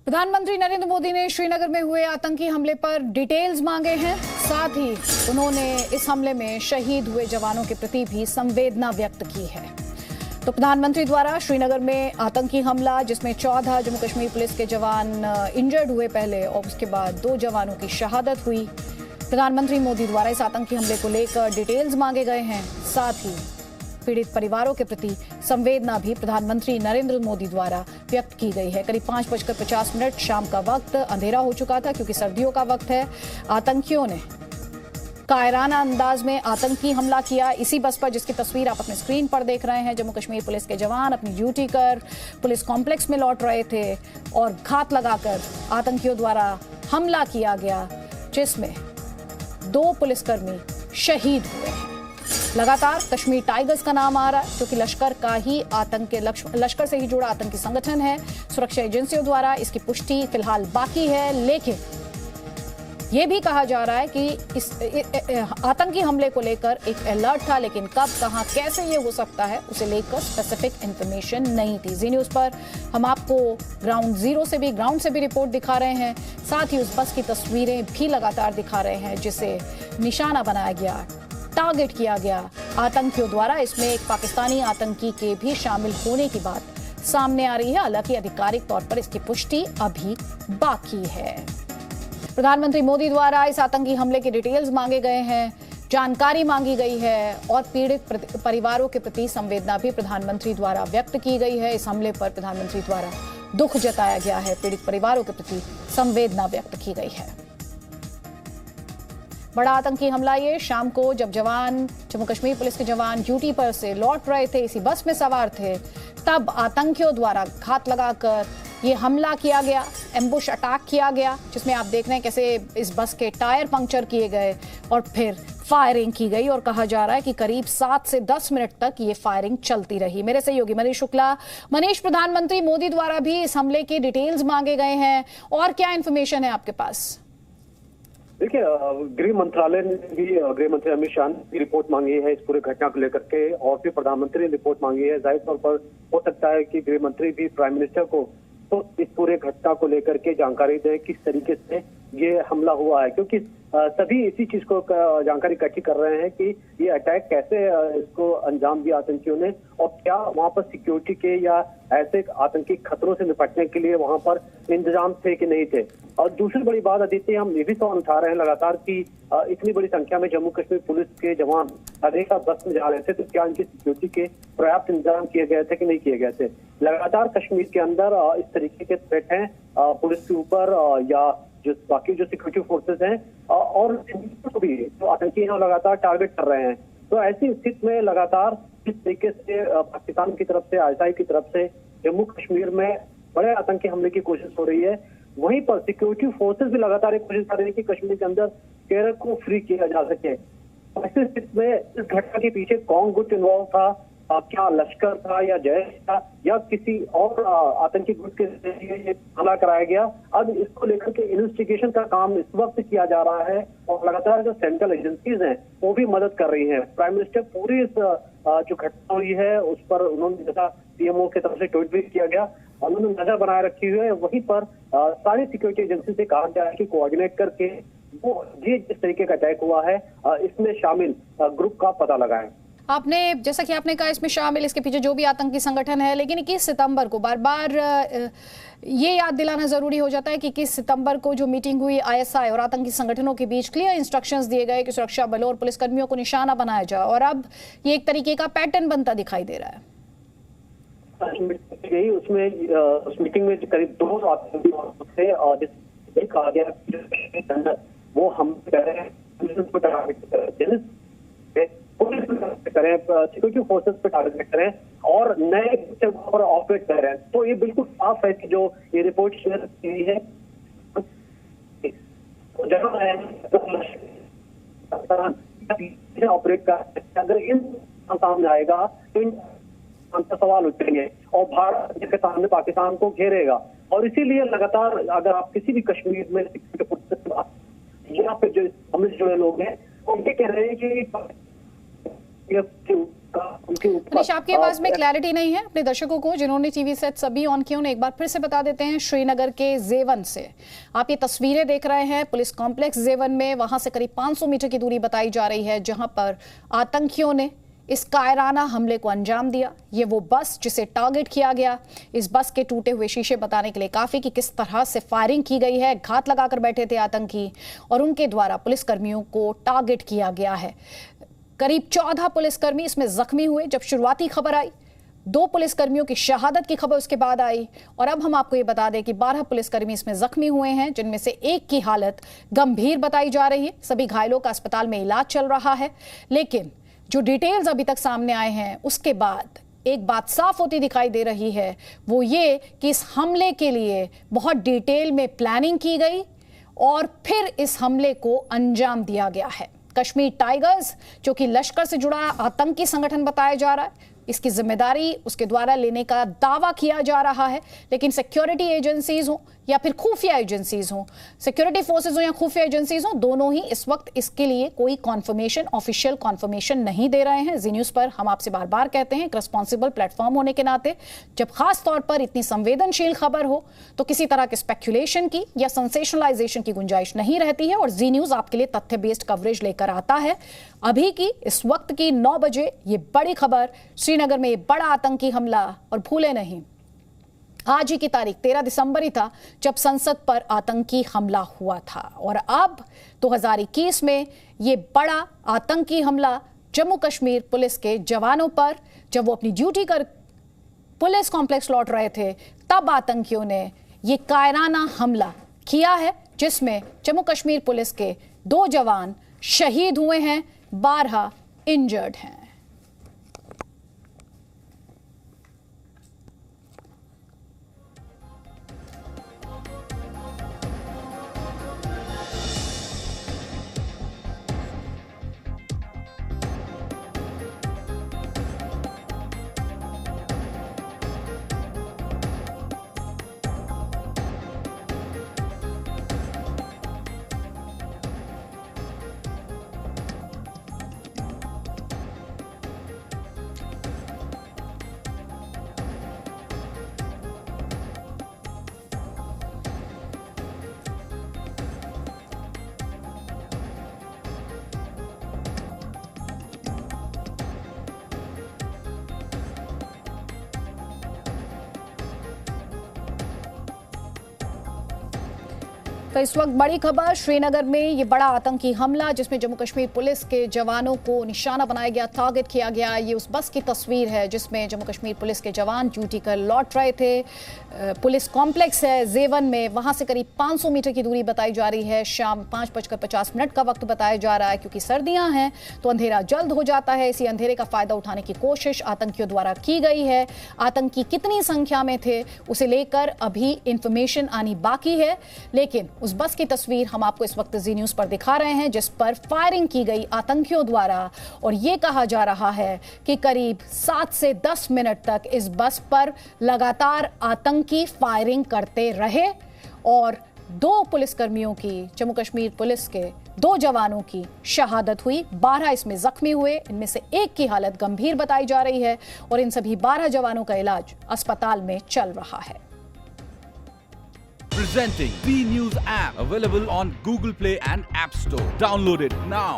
प्रधानमंत्री नरेंद्र मोदी ने श्रीनगर में हुए आतंकी हमले पर डिटेल्स मांगे हैं। साथ ही उन्होंने इस हमले में शहीद हुए जवानों के प्रति भी संवेदना व्यक्त की है। तो प्रधानमंत्री द्वारा श्रीनगर में आतंकी हमला, जिसमें 14 जम्मू कश्मीर पुलिस के जवान इंजर्ड हुए पहले और उसके बाद 2 जवानों की शहादत हुई। प्रधानमंत्री मोदी द्वारा इस आतंकी हमले को लेकर डिटेल्स मांगे गए हैं। साथ ही पीड़ित परिवारों के प्रति संवेदना भी प्रधानमंत्री नरेंद्र मोदी द्वारा व्यक्त की गई है। करीब 5:50 शाम का वक्त, अंधेरा हो चुका था क्योंकि सर्दियों का वक्त है। आतंकियों ने कायराना अंदाज में आतंकी हमला किया इसी बस पर, जिसकी तस्वीर आप अपने स्क्रीन पर देख रहे हैं। जम्मू कश्मीर पुलिस के जवान अपनी ड्यूटी कर पुलिस कॉम्प्लेक्स में लौट रहे थे और घात लगाकर आतंकियों द्वारा हमला किया गया, जिसमें 2 पुलिसकर्मी शहीद हुए हैं। लगातार कश्मीर टाइगर्स का नाम आ रहा है क्योंकि लश्कर से ही जुड़ा आतंकी संगठन है। सुरक्षा एजेंसियों द्वारा इसकी पुष्टि फिलहाल बाकी है, लेकिन यह भी कहा जा रहा है कि इस आतंकी हमले को लेकर एक अलर्ट था, लेकिन कब, कहां, कैसे ये हो सकता है उसे लेकर स्पेसिफिक इंफॉर्मेशन नहीं थी। जी न्यूज़ पर हम आपको ग्राउंड से भी रिपोर्ट दिखा रहे हैं। साथ ही उस बस की तस्वीरें भी लगातार दिखा रहे हैं, जिसे निशाना बनाया गया, टारगेट किया गया आतंकियों द्वारा। इसमें एक पाकिस्तानी आतंकी के भी शामिल होने की बात सामने आ रही है। हालांकि आधिकारिक तौर पर इसकी पुष्टि अभी बाकी है। प्रधानमंत्री मोदी द्वारा इस आतंकी हमले के डिटेल्स मांगे गए हैं, जानकारी मांगी गई है और पीड़ित परिवारों के प्रति संवेदना भी प्रधानमंत्री द्वारा व्यक्त की गई है। इस हमले पर प्रधानमंत्री द्वारा दुख जताया गया है, पीड़ित परिवारों के प्रति संवेदना व्यक्त की गई है। बड़ा आतंकी हमला ये शाम को, जब जम्मू कश्मीर पुलिस के जवान ड्यूटी पर से लौट रहे थे, इसी बस में सवार थे, तब आतंकियों द्वारा घात लगाकर ये हमला किया गया, एम्बुश अटैक किया गया, जिसमें आप देख रहे हैं कैसे इस बस के टायर पंक्चर किए गए और फिर फायरिंग की गई। और कहा जा रहा है कि करीब 7 से 10 मिनट तक ये फायरिंग चलती रही। मेरे सहयोगी मनीष शुक्ला। मनीष, प्रधानमंत्री मोदी द्वारा भी इस हमले की डिटेल्स मांगे गए हैं और क्या इन्फॉर्मेशन है आपके पास? देखिए, गृह मंत्रालय ने भी गृह मंत्री अमित शाह ने रिपोर्ट मांगी है इस पूरे घटना को लेकर के, और फिर प्रधानमंत्री ने रिपोर्ट मांगी है। जाहिर तौर पर हो सकता है कि गृह मंत्री भी प्राइम मिनिस्टर को तो इस पूरे घटना को लेकर के जानकारी दे, किस तरीके से ये हमला हुआ है, क्योंकि सभी इसी चीज को जानकारी इकट्ठी कर रहे हैं कि ये अटैक कैसे इसको अंजाम दिया आतंकियों ने, और क्या वहां पर सिक्योरिटी के या ऐसे आतंकी खतरों से निपटने के लिए वहां पर इंतजाम थे कि नहीं थे। और दूसरी बड़ी बात आदित्य, हम ये भी सवाल उठा रहे हैं लगातार कि इतनी बड़ी संख्या में जम्मू कश्मीर पुलिस के जवान एक साथ बस में जा रहे थे, तो क्या इनकी सिक्योरिटी के पर्याप्त इंतजाम किए गए थे कि नहीं किए गए थे। लगातार कश्मीर के अंदर इस तरीके के थ्रेट हैं पुलिस के ऊपर या जो बाकी जो सिक्योरिटी फोर्सेस हैं और भी तो आतंकी हैं लगातार टारगेट कर रहे हैं। तो ऐसी स्थिति में लगातार इस तरीके से पाकिस्तान की तरफ से, आईएसआई की तरफ से जम्मू कश्मीर में बड़े आतंकी हमले की कोशिश हो रही है। वहीं पर सिक्योरिटी फोर्सेस भी लगातार एक कोशिश कर रही है कि कश्मीर के अंदर टेरर को फ्री किया जा सके। ऐसी स्थिति में इस घटना के पीछे कौन गुट इन्वॉल्व था, क्या लश्कर था या जैश था या किसी और आतंकी गुट के जरिए हमला कराया गया, अब इसको लेकर के इन्वेस्टिगेशन का काम इस वक्त किया जा रहा है और लगातार जो सेंट्रल एजेंसीज हैं वो भी मदद कर रही हैं। प्राइम मिनिस्टर पूरी इस जो घटना हुई है उस पर उन्होंने, जैसा पीएमओ की तरफ से ट्वीट भी किया गया, उन्होंने नजर बनाए रखी हुई है। वहीं पर सारी सिक्योरिटी एजेंसी से कहा गया है कि कोऑर्डिनेट करके वो जिस तरीके का अटैक हुआ है इसमें शामिल ग्रुप का पता लगाएं। आपने, जैसा कि आपने कहा, इसमें शामिल इसके पीछे जो भी आतंकी संगठन है, लेकिन 21 सितंबर को बार बार ये याद दिलाना जरूरी हो जाता है कि 21 सितंबर को जो मीटिंग हुई आईएसआई और आतंकी संगठनों के बीच, क्लियर इंस्ट्रक्शंस दिए गए कि सुरक्षा बलों और पुलिसकर्मियों को निशाना बनाया जाए, और अब ये एक तरीके का पैटर्न बनता दिखाई दे रहा है। उसमें उस मीटिंग में करीब 2 आतंकी थे और जिसमें कहा गया वो हम करें सिक्योरिटी फोर्सेस पे टारगेट करें और नए पर ऑपरेट कर रहे हैं। तो ये बिल्कुल साफ है कि जो ये रिपोर्ट शेयर की है ऑपरेट कर, अगर इन सामने आएगा तो इन सवाल उठेंगे और भारत के सामने पाकिस्तान को घेरेगा। और इसीलिए लगातार अगर आप किसी भी कश्मीर में या फिर जो हमसे जुड़े लोग हैं वो ये कह रहे हैं कि उनके ऊपर। मनीष, आपकी आवाज में क्लैरिटी नहीं है। अपने दर्शकों को जिन्होंने टीवी सेट सभी ऑन किए उन्हें एक बार फिर से बता देते हैं। श्रीनगर के जेवन से आप ये तस्वीरें देख रहे हैं, पुलिस कॉम्प्लेक्स जेवन में। वहां से करीब 500 मीटर की दूरी बताई जा रही है जहां पर आतंकियों ने इस कायराना हमले को अंजाम दिया। ये वो बस जिसे टारगेट किया गया। इस बस के टूटे हुए शीशे बताने के लिए काफी कि किस तरह से फायरिंग की गई है। घात लगाकर बैठे थे आतंकी और उनके द्वारा पुलिसकर्मियों को टारगेट किया गया है। करीब 14 पुलिसकर्मी इसमें जख्मी हुए। जब शुरुआती खबर आई 2 पुलिसकर्मियों की शहादत की खबर उसके बाद आई और अब हम आपको ये बता दें कि 12 पुलिसकर्मी इसमें जख्मी हुए हैं, जिनमें से एक की हालत गंभीर बताई जा रही है। सभी घायलों का अस्पताल में इलाज चल रहा है। लेकिन जो डिटेल्स अभी तक सामने आए हैं उसके बाद एक बात साफ होती दिखाई दे रही है, वो ये कि इस हमले के लिए बहुत डिटेल में प्लानिंग की गई और फिर इस हमले को अंजाम दिया गया है। कश्मीर टाइगर्स जो कि लश्कर से जुड़ा आतंकी संगठन बताया जा रहा है, इसकी जिम्मेदारी उसके द्वारा लेने का दावा किया जा रहा है। लेकिन सिक्योरिटी एजेंसीज हो या फिर खुफिया एजेंसीज हो, सिक्योरिटी फोर्सेज हो या खुफिया एजेंसीज हो, दोनों ही इस वक्त इसके लिए कोई कॉन्फर्मेशन, ऑफिशियल कॉन्फर्मेशन नहीं दे रहे हैं। जी न्यूज पर हम आपसे बार बार कहते हैं, एक रिस्पॉन्सिबल प्लेटफॉर्म होने के नाते जब खास तौर पर इतनी संवेदनशील खबर हो तो किसी तरह के स्पेक्युलेशन की या सेंसेशनलाइजेशन की गुंजाइश नहीं रहती है और जी न्यूज आपके लिए तथ्य बेस्ड कवरेज लेकर आता है। अभी की इस वक्त की 9 बजे ये बड़ी खबर, श्रीनगर में ये बड़ा आतंकी हमला। और भूले नहीं, आज ही की तारीख 13 दिसंबर ही था जब संसद पर आतंकी हमला हुआ था और अब 2021 में ये बड़ा आतंकी हमला जम्मू कश्मीर पुलिस के जवानों पर, जब वो अपनी ड्यूटी कर पुलिस कॉम्प्लेक्स लौट रहे थे तब आतंकियों ने ये कायराना हमला किया है, जिसमें जम्मू कश्मीर पुलिस के 2 जवान शहीद हुए हैं, 12 इंजर्ड हैं। तो इस वक्त बड़ी खबर, श्रीनगर में ये बड़ा आतंकी हमला जिसमें जम्मू कश्मीर पुलिस के जवानों को निशाना बनाया गया, टारगेट किया गया। ये उस बस की तस्वीर है जिसमें जम्मू कश्मीर पुलिस के जवान ड्यूटी कर लौट रहे थे। पुलिस कॉम्प्लेक्स है जेवन में, वहां से करीब 500 मीटर की दूरी बताई जा रही है। शाम 5:50 का वक्त बताया जा रहा है। क्योंकि सर्दियां हैं तो अंधेरा जल्द हो जाता है। इसी अंधेरे का फायदा उठाने की कोशिश आतंकियों द्वारा की गई है। आतंकी कितनी संख्या में थे उसे लेकर अभी इंफॉर्मेशन आनी बाकी है, लेकिन उस बस की तस्वीर हम आपको इस वक्त जी न्यूज पर दिखा रहे हैं जिस पर फायरिंग की गई आतंकियों द्वारा। और यह कहा जा रहा है कि करीब 7 से 10 मिनट तक इस बस पर लगातार आतंकी फायरिंग करते रहे और 2 पुलिसकर्मियों की, जम्मू कश्मीर पुलिस के 2 जवानों की शहादत हुई, 12 इसमें जख्मी हुए। इनमें से एक की हालत गंभीर बताई जा रही है और इन सभी 12 जवानों का इलाज अस्पताल में चल रहा है। Presenting B News app, available on Google Play and App Store. Download it now.